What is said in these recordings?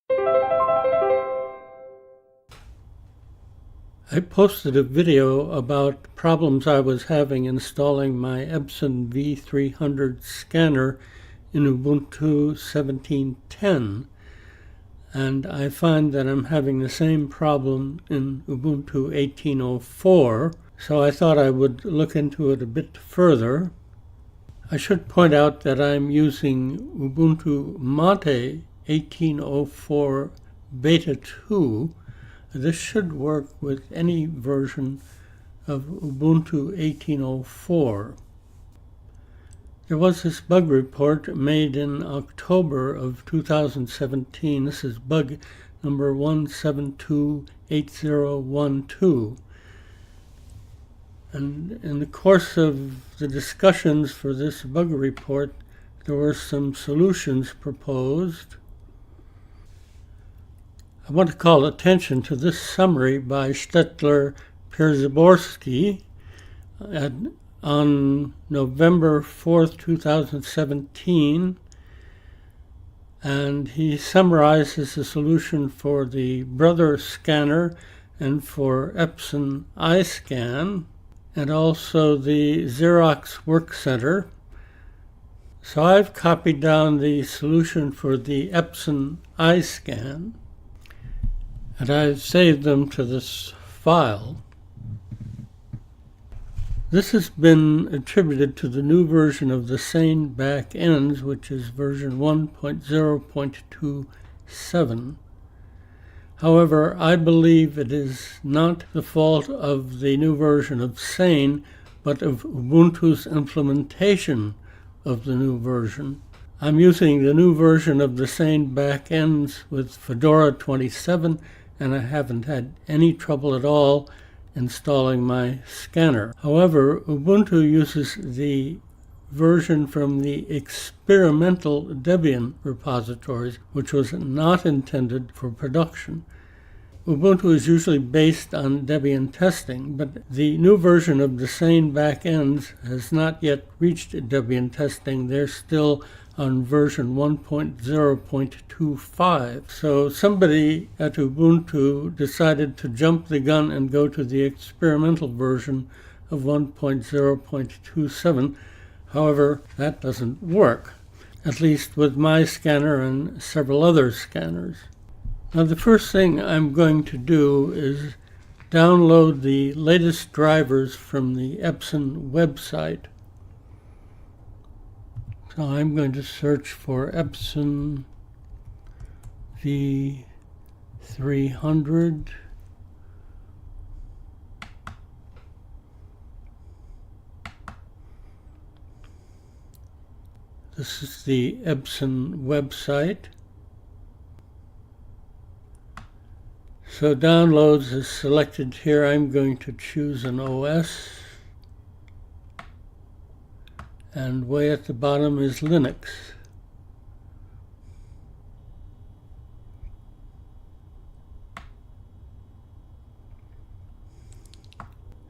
I posted a video about problems I was having installing my Epson V300 scanner in Ubuntu 17.10, and I find that I'm having the same problem in Ubuntu 18.04, so I thought I would look into it a bit further. I should point out that I'm using Ubuntu Mate 18.04 Beta 2. This should work with any version of Ubuntu 18.04. There was this bug report made in October of 2017. This is bug number 1728012. And in the course of the discussions for this bug report, there were some solutions proposed. I want to call attention to this summary by Stetler Pierzborski on November 4th, 2017, and he summarizes the solution for the Brother scanner and for Epson iScan, and also the Xerox Work Center. So I've copied down the solution for the Epson iScan, and I've saved them to this file. This has been attributed to the new version of the sane backends, which is version 1.0.27. However, I believe it is not the fault of the new version of sane, but of Ubuntu's implementation of the new version. I'm using the new version of the sane backends with Fedora 27, and I haven't had any trouble at all installing my scanner. However, Ubuntu uses the version from the experimental Debian repositories, which was not intended for production. Ubuntu is usually based on Debian testing, but the new version of the sane backends has not yet reached Debian testing. They're still on version 1.0.25. So somebody at Ubuntu decided to jump the gun and go to the experimental version of 1.0.27. However, that doesn't work, at least with my scanner and several other scanners. Now, the first thing I'm going to do is download the latest drivers from the Epson website. So I'm going to search for Epson V300. This is the Epson website. So downloads is selected here. I'm going to choose an OS. And way at the bottom is Linux.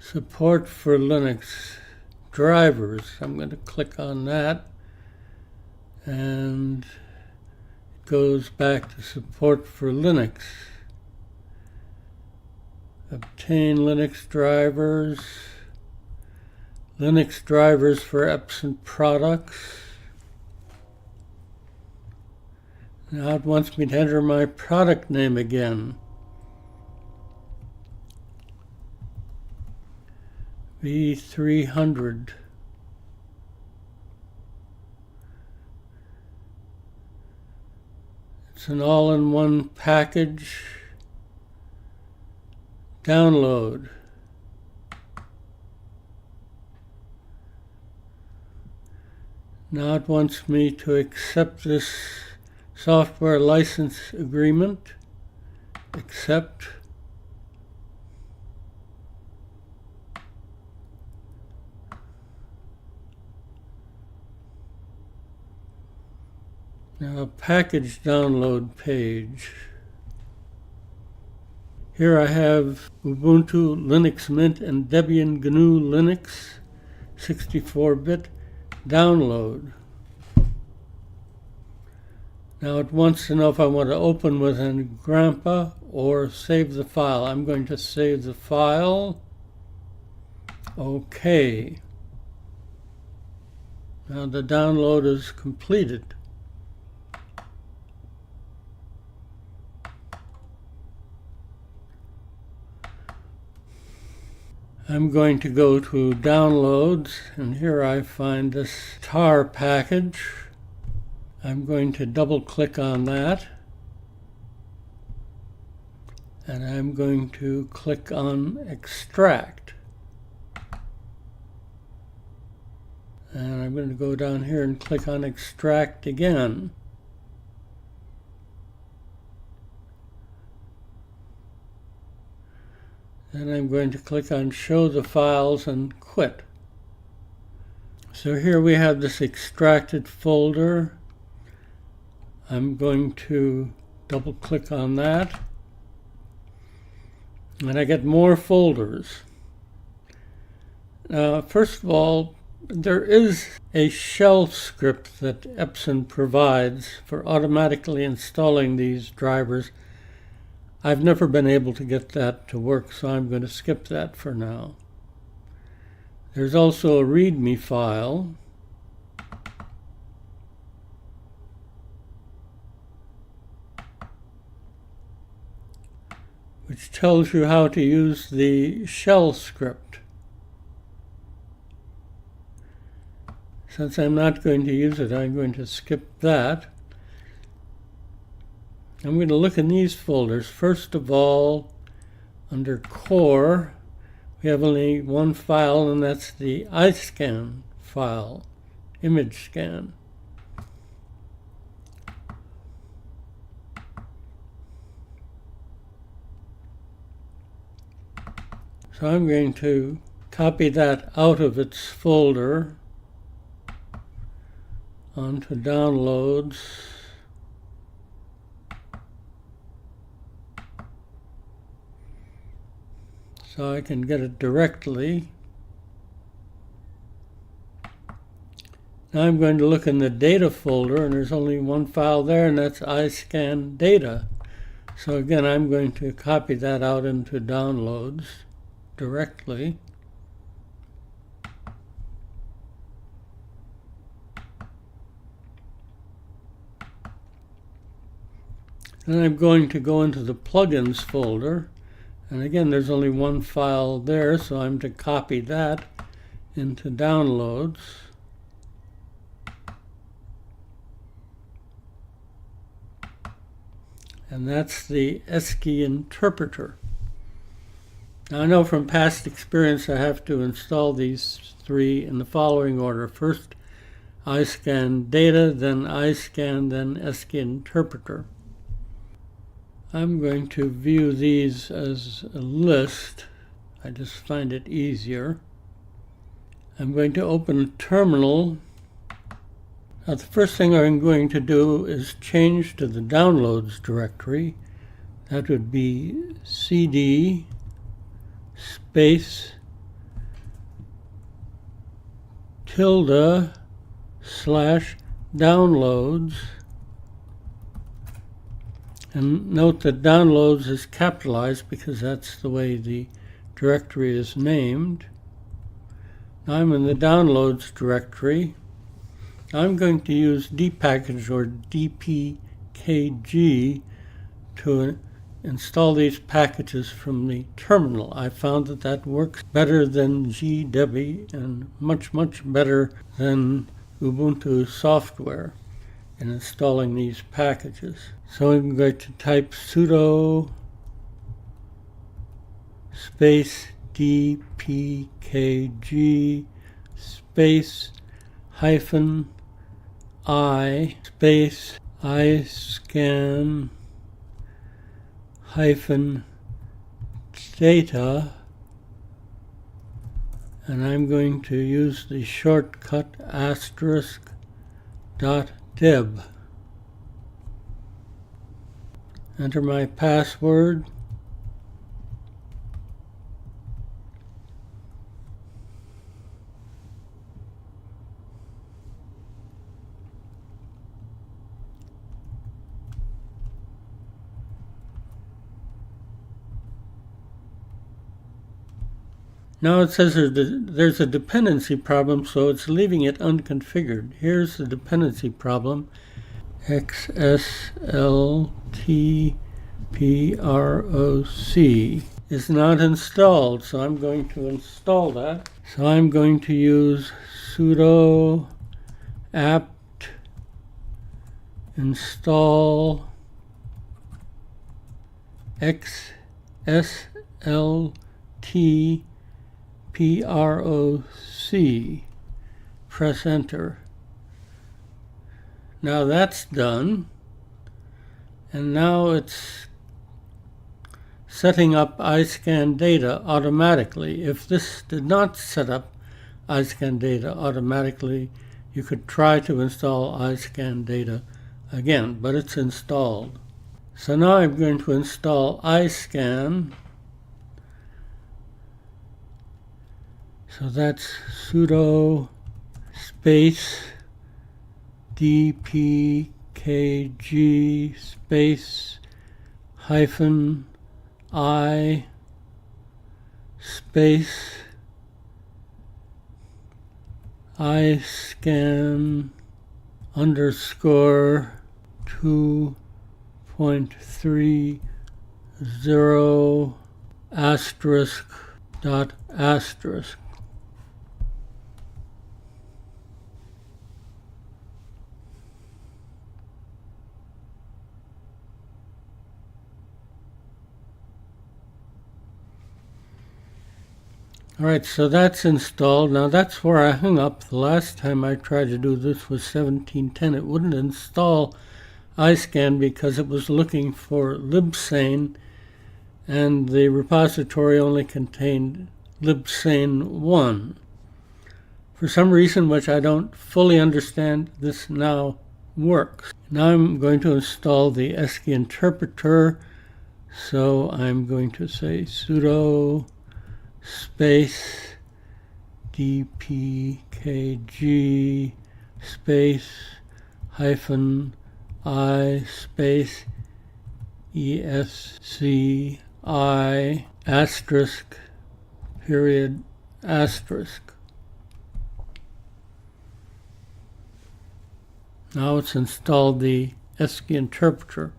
Support for Linux drivers. I'm going to click on that, and it goes back to support for Linux. Obtain Linux drivers. Linux drivers for Epson products. Now it wants me to enter my product name again. V300. It's an all-in-one package. Download. Now it wants me to accept this software license agreement. Accept. Now, a package download page. Here I have Ubuntu, Linux Mint, and Debian GNU Linux 64-bit download. Now it wants to know if I want to open with an grandpa or save the file. I'm going to save the file. OK. Now the download is completed. I'm going to go to Downloads, and here I find this tar package. I'm going to double-click on that, and I'm going to click on Extract. And I'm going to go down here and click on Extract again. Then I'm going to click on Show the Files and Quit. So here we have this extracted folder. I'm going to double click on that, and I get more folders. First of all, there is a shell script that Epson provides for automatically installing these drivers. I've never been able to get that to work, so I'm going to skip that for now. There's also a README file. Which tells you how to use the shell script. Since I'm not going to use it, I'm going to skip that. I'm going to look in these folders. First of all, under Core, we have only one file, and that's the iScan file, image scan. So I'm going to copy that out of its folder onto Downloads. So I can get it directly. Now I'm going to look in the data folder, and there's only one file there, and that's iScan data. So again, I'm going to copy that out into Downloads directly. Then I'm going to go into the plugins folder, and again there's only one file there, so I'm to copy that into Downloads. And that's the ESCI interpreter. Now I know from past experience I have to install these three in the following order. First iScan data, then iScan, then ESCI interpreter. I'm going to view these as a list. I just find it easier. I'm going to open a terminal. Now the first thing I'm going to do is change to the Downloads directory. That would be CD space ~/downloads. And note that Downloads is capitalized because that's the way the directory is named. Now I'm in the Downloads directory. I'm going to use dpackage or dpkg to install these packages from the terminal. I found that that works better than gdebi and much better than Ubuntu software in installing these packages. So I'm going to type sudo space dpkg space -i space iScan -data, and I'm going to use the shortcut *.deb. Enter my password. Now it says there's a dependency problem, so it's leaving it unconfigured. Here's the dependency problem. XSLTPROC is not installed, so I'm going to install that. So I'm going to use sudo apt install XSLTPROC. Press enter. Now that's done, and now it's setting up iScan data automatically. If this did not set up iScan data automatically, you could try to install iScan data again, but it's installed. So now I'm going to install iScan. So that's sudo space dpkg space hyphen I space iScan underscore 2.30 asterisk dot asterisk. Alright, so that's installed. Now that's where I hung up. The last time I tried to do this was 1710. It wouldn't install iScan because it was looking for libsane, and the repository only contained libsane 1. For some reason which I don't fully understand, this now works. Now I'm going to install the ESCI interpreter, so I'm going to say sudo space dpkg space hyphen I space ESCI asterisk period asterisk. Now it's installed the ESCI interpreter.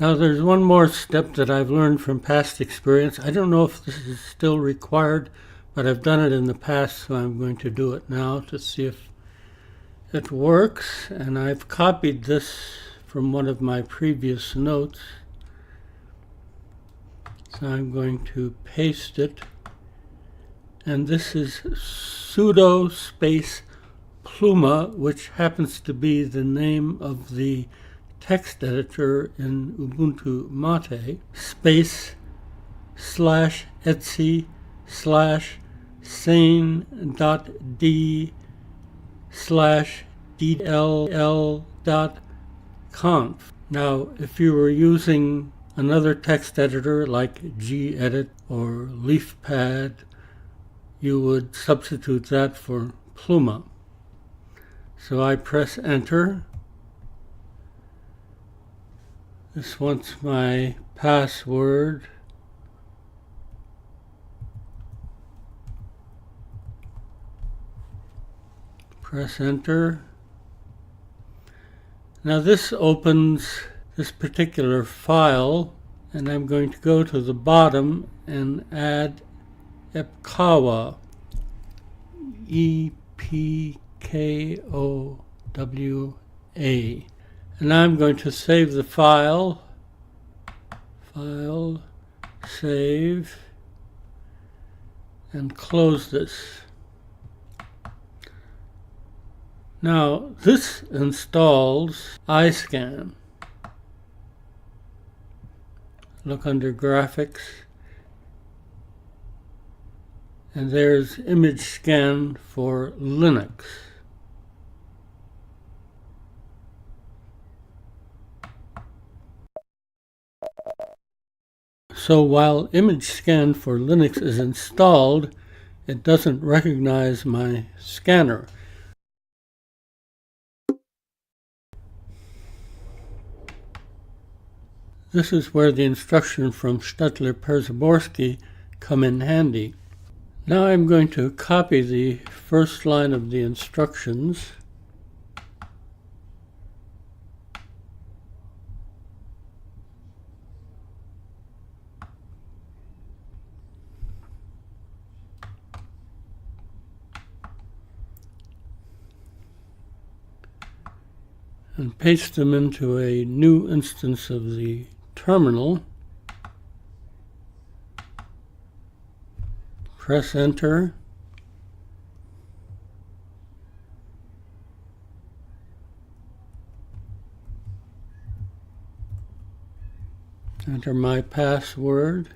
Now there's one more step that I've learned from past experience. I don't know if this is still required, but I've done it in the past, so I'm going to do it now to see if it works. And I've copied this from one of my previous notes. So I'm going to paste it. And this is sudo space pluma, which happens to be the name of the text editor in Ubuntu Mate, space slash etsy slash sane.d slash dll.conf. Now, if you were using another text editor like gedit or leafpad, you would substitute that for pluma. So I press enter. This wants my password. Press enter. Now this opens this particular file, and I'm going to go to the bottom and add epkawa, EPKOWA. And now I'm going to save the file, save, and close this. Now this installs iScan. Look under graphics, and there's image scan for Linux. So while image scan for Linux is installed, it doesn't recognize my scanner. This is where the instruction from Stutler-Przeworski come in handy. Now I'm going to copy the first line of the instructions and paste them into a new instance of the terminal. Press enter. Enter my password.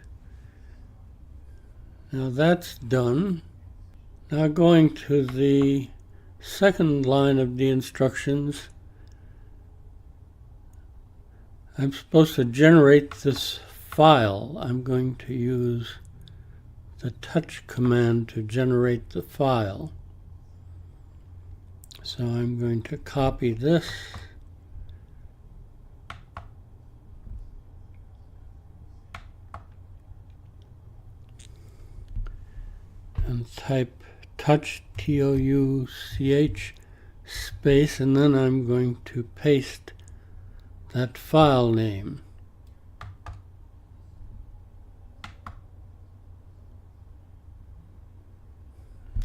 Now that's done. Now going to the second line of the instructions, I'm supposed to generate this file. I'm going to use the touch command to generate the file. So I'm going to copy this and type touch, T-O-U-C-H, space, and then I'm going to paste that file name.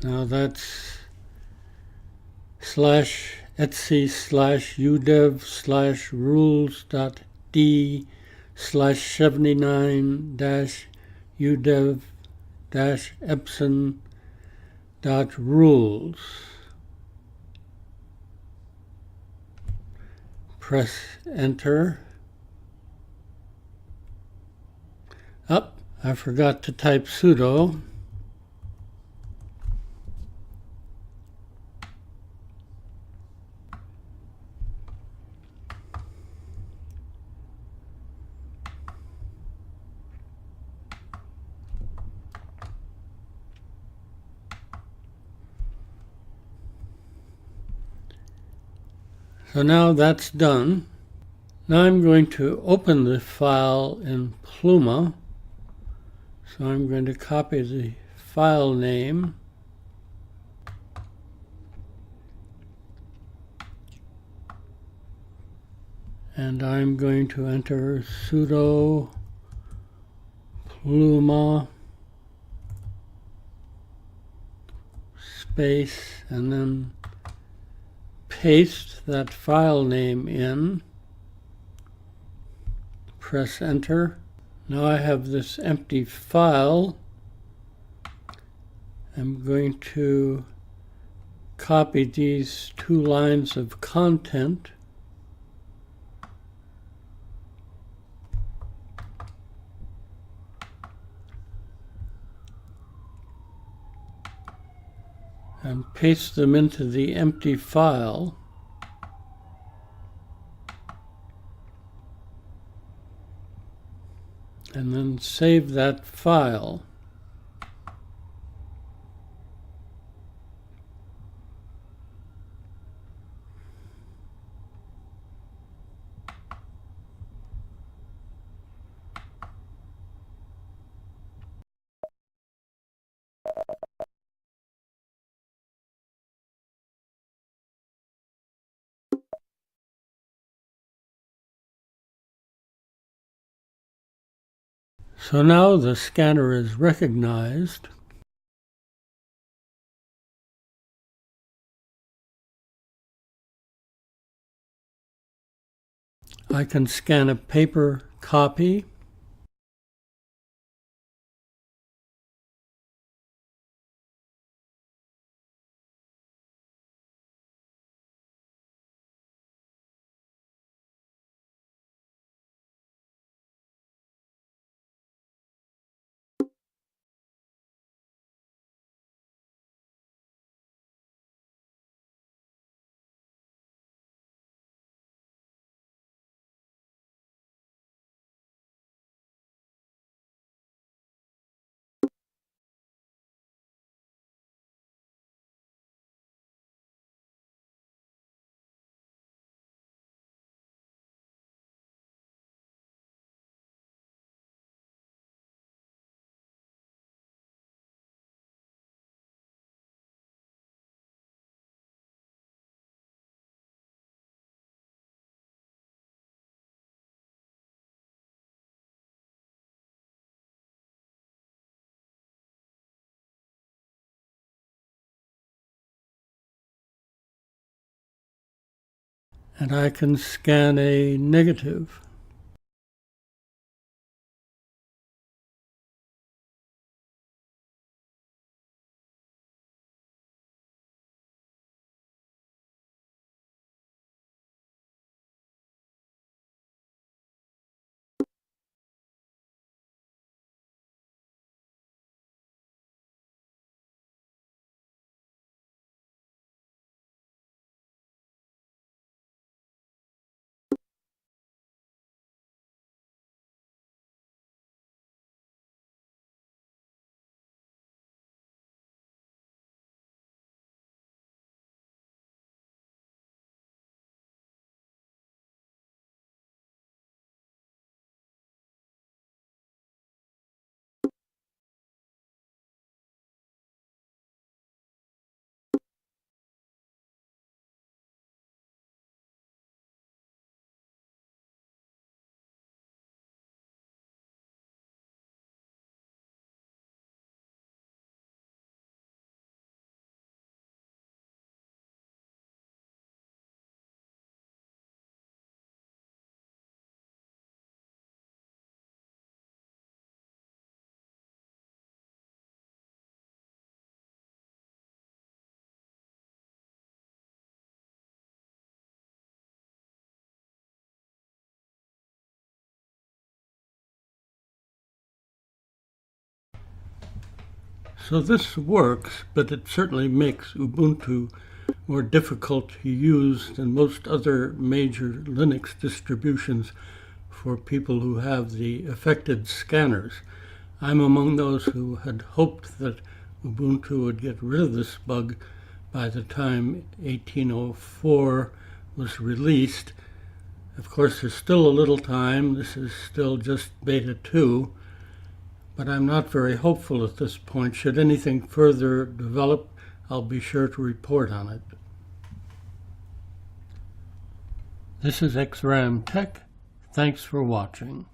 Now that's /etc/udev/rules/79-udev-epson.rules. Press enter. I forgot to type sudo. So now that's done. Now I'm going to open the file in Pluma. So I'm going to copy the file name and I'm going to enter sudo Pluma space and then paste that file name in. Press enter. Now I have this empty file. I'm going to copy these two lines of content and paste them into the empty file. And then save that file. So now the scanner is recognized. I can scan a paper copy. and I can scan a negative. So this works, but it certainly makes Ubuntu more difficult to use than most other major Linux distributions for people who have the affected scanners. I'm among those who had hoped that Ubuntu would get rid of this bug by the time 1804 was released. Of course, there's still a little time. This is still just beta 2. But I'm not very hopeful at this point. Should anything further develop, I'll be sure to report on it. This is XRAM Tech. Thanks for watching.